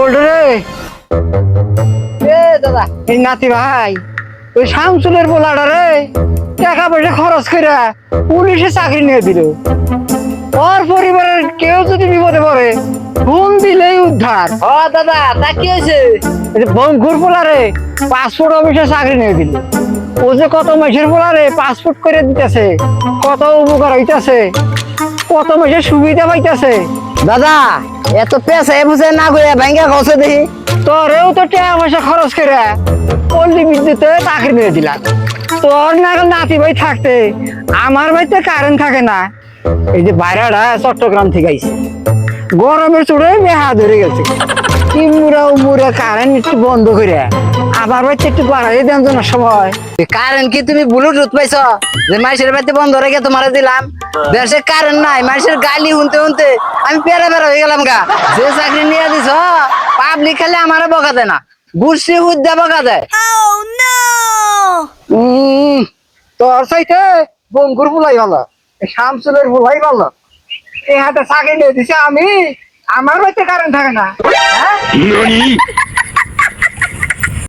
গোল্ডরে এ দাদা এই নাতি ভাই ওই শামসুলের পোলাটা রে টাকা পয়সা খরচ করে পুলিশে চাকরি নিয়ে দিল। ওর পরিবারের কেউ যদি বিপদে পড়ে ফোন দিলেই উদ্ধার। ও দাদা তা কি হয়েছে? বঙ্কুর পোলারে পাসপোর্ট অফিসে চাকরি নিয়ে দিল। ও যে কত মাসের পোলারে পাসপোর্ট করে দিতেছে, কত উপকার হইতাছে, কত মাসের সুবিধা পাইতেছে। দাদা এত পেশা বুঝে না করে ব্যাংকে খসে দেখি। তোরেও তো টাকা পয়সা খরচ করে পল্লী বিদ্যুতে চাকরি নিয়ে দিলাম। তোর নাগাল নাতি ভাই থাকতে আমার বাড়িতে কারেন্ট থাকে না। এই যে বাইরাটা চট্টগ্রাম থেকে আইছে, গরমের চোড়ে বেহা ধরে গেছে। ইমুরা উমুরা কারেন্ট একটু বন্ধ করে আবার বাড়িতে একটু বাড়াই দেন না সময়। কারেন্ট কি তুমি ব্লুটুথ পাইছো যে মাইসের বাড়িতে বন্ধ রেখে তোমার দিলাম? দেশে কারেন্ট নাই, মাইসের গালি শুনতে শুনতে আমি পেরা পেরা হয়ে গেলাম গা। যে চাকরি নিয়ে দিছ পাবলিক খালি আমারও বকা দেয় না, গুষ্টি হুদ্দা বকা দেয়। তোর চাইতে বঙ্কুর ফুলাই ভালো, শামসুলের ফুলাই ভালো। এই হাতে চাকরি নিয়ে দিছে আমি, আমার বাড়িতে কারেন্ট থাকে না। হ্যাঁ